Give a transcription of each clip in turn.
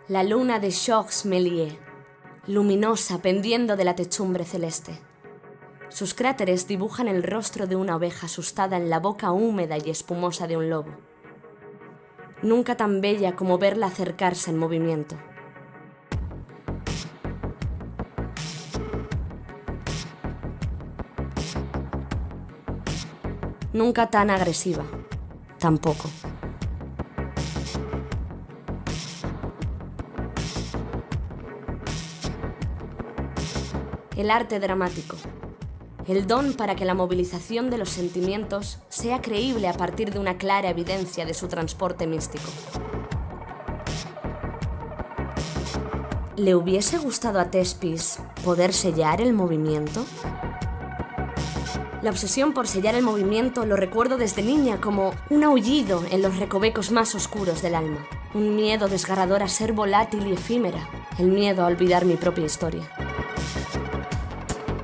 La luna de Georges Méliès, luminosa pendiendo de la techumbre celeste. Sus cráteres dibujan el rostro de una oveja asustada en la boca húmeda y espumosa de un lobo. Nunca tan bella como verla acercarse en movimiento. Nunca tan agresiva, tampoco. El arte dramático. El don para que la movilización de los sentimientos sea creíble a partir de una clara evidencia de su transporte místico. ¿Le hubiese gustado a Thespis poder sellar el movimiento? La obsesión por sellar el movimiento lo recuerdo desde niña como un aullido en los recovecos más oscuros del alma. Un miedo desgarrador a ser volátil y efímera. El miedo a olvidar mi propia historia.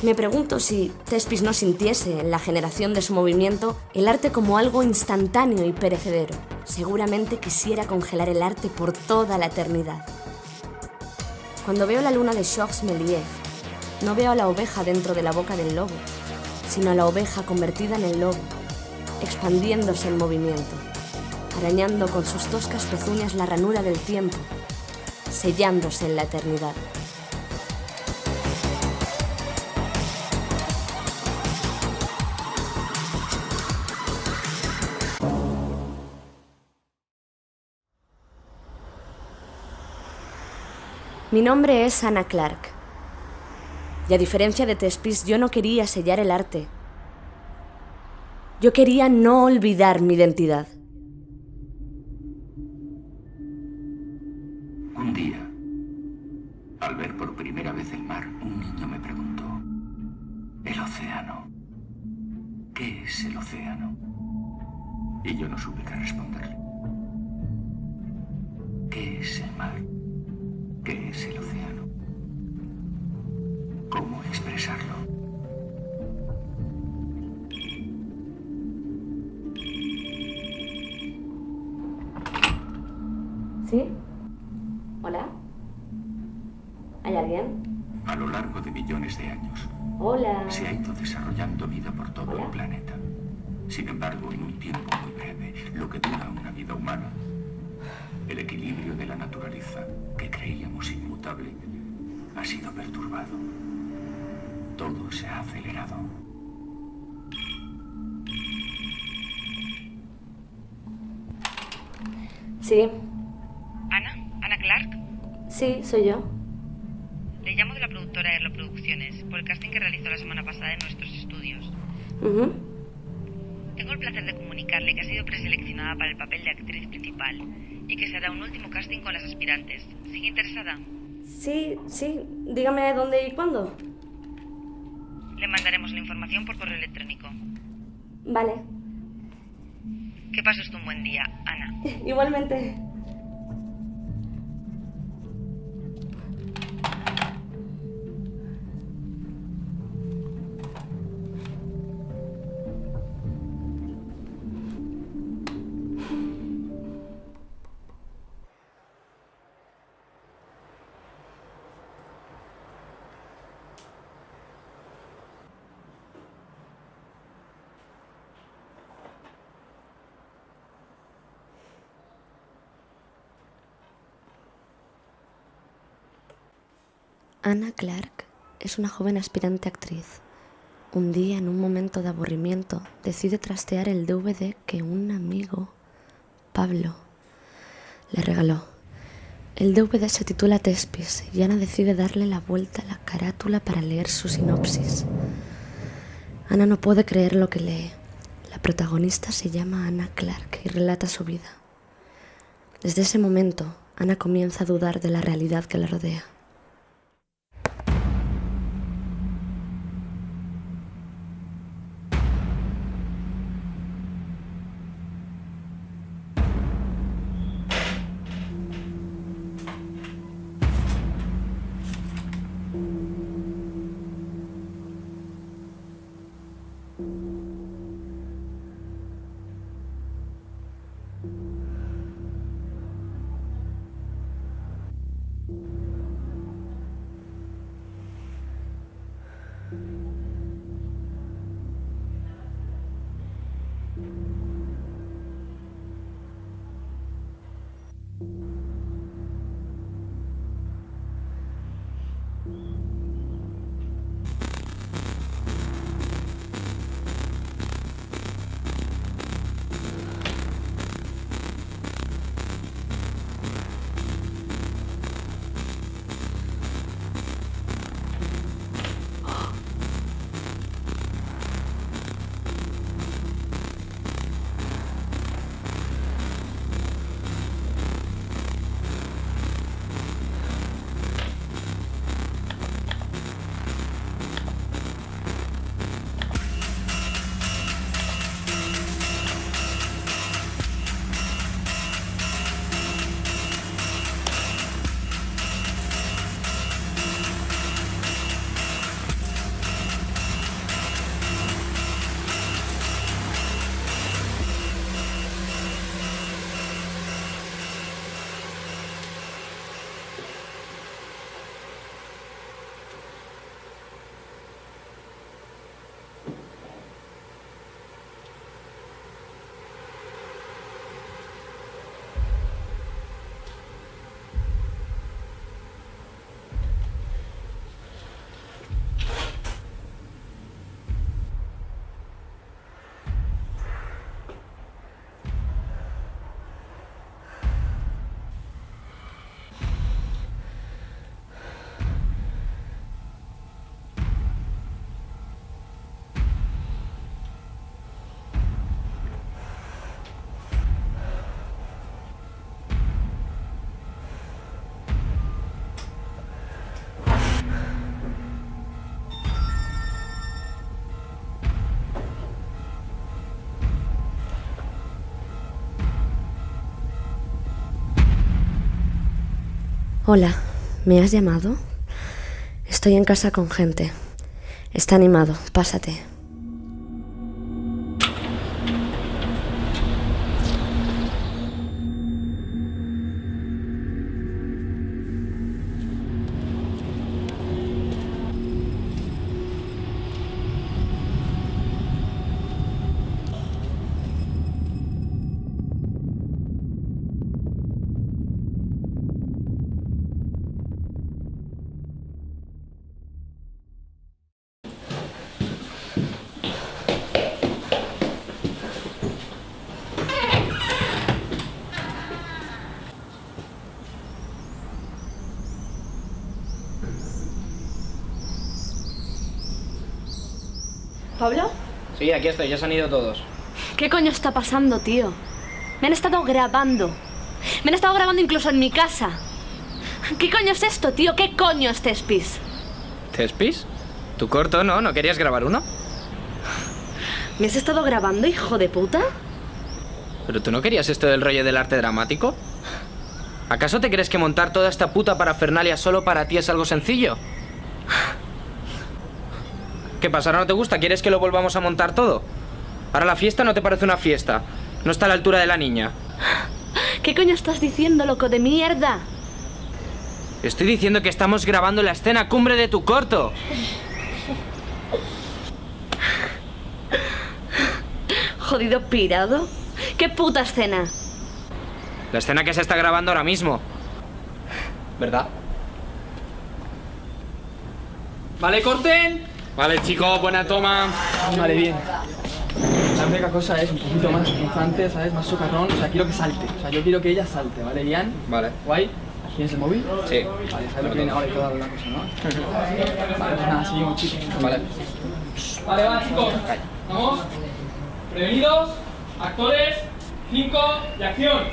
Me pregunto si Thespis no sintiese en la generación de su movimiento el arte como algo instantáneo y perecedero. Seguramente quisiera congelar el arte por toda la eternidad. Cuando veo la luna de Georges Méliès, no veo a la oveja dentro de la boca del lobo, sino a la oveja convertida en el lobo, expandiéndose en movimiento, arañando con sus toscas pezuñas la ranura del tiempo, sellándose en la eternidad. Mi nombre es Anna Clark. Y a diferencia de Thespis, yo no quería sellar el arte. Yo quería no olvidar mi identidad. Un día, al ver por primera vez el mar, un niño me preguntó: ¿el océano? ¿Qué es el océano? Y yo no supe qué responderle. ¿Qué es el mar? ¿Qué es el océano? ¿Cómo expresarlo? ¿Sí? ¿Hola? ¿Hay alguien? A lo largo de millones de años, Hola. se ha ido desarrollando vida por todo ¿Hola? el planeta. Sin embargo, en un tiempo muy breve, lo que dura una vida humana, el equilibrio de la naturaleza, que creíamos inmutable, ha sido perturbado. Todo se ha acelerado. Sí, ¿Ana Clark? sí, soy yo. Le llamo de la productora Erlo Producciones por el casting que realizó la semana pasada en nuestros estudios. Ujú. Tengo el placer de comunicarle que ha sido preseleccionada para el papel de actriz principal y que se hará un último casting con las aspirantes. ¿Sigue interesada? Sí, dígame dónde y cuándo. Le mandaremos la información por correo electrónico. Vale. Que pase usted un buen día, Ana. Igualmente. Anna Clark es una joven aspirante actriz. Un día, en un momento de aburrimiento, decide trastear el DVD que un amigo, Pablo, le regaló. El DVD se titula Thespis y Anna decide darle la vuelta a la carátula para leer su sinopsis. Anna no puede creer lo que lee. La protagonista se llama Anna Clark y relata su vida. Desde ese momento, Anna comienza a dudar de la realidad que la rodea. Hola, ¿me has llamado? Estoy en casa con gente. Está animado, pásate. ¿Pablo? Sí, aquí estoy, ya se han ido todos. ¿Qué coño está pasando, tío? Me han estado grabando. Me han estado grabando incluso en mi casa. ¿Qué coño es esto, tío? ¿Qué coño es Tespis? ¿Tespis? ¿Tu corto, no? ¿No querías grabar uno? ¿Me has estado grabando, hijo de puta? ¿Pero tú no querías esto del rollo del arte dramático? ¿Acaso te crees que montar toda esta puta parafernalia solo para ti es algo sencillo? ¿Qué pasa? ¿Ahora no te gusta? ¿Quieres que lo volvamos a montar todo? Ahora la fiesta no te parece una fiesta. No está a la altura de la niña. ¿Qué coño estás diciendo, loco de mierda? Estoy diciendo que estamos grabando la escena cumbre de tu corto. Jodido pirado. ¿Qué puta escena? La escena que se está grabando ahora mismo. ¿Verdad? Vale, corten. Vale, chicos, buena toma. Vale, bien. La única cosa es un poquito más punzante, ¿sabes? Más socarrón. O sea, quiero que salte. O sea, yo quiero que ella salte, ¿vale, Ian? Vale. Guay. ¿Tienes el móvil? Sí. Vale, sabes lo que viene ahora y toda la cosa, ¿no? Vale, pues nada, seguimos, chicos. Vale. Vale, va, chicos. Vamos. Prevenidos. Actores. 5 y acción.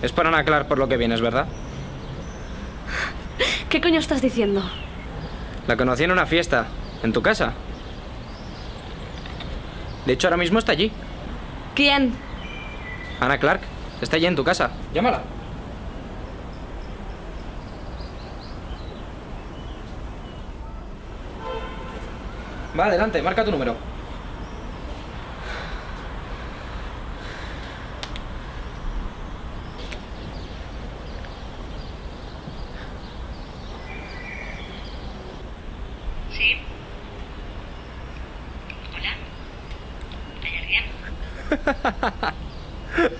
Es para Ana por lo que vienes, ¿verdad? ¿Qué coño estás diciendo? La conocí en una fiesta, en tu casa. De hecho, ahora mismo está allí. ¿Quién? Ana Clark, está allí en tu casa. Llámala. Va, adelante, marca tu número. Sí. Hola. ¿Hay alguien?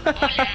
Hola.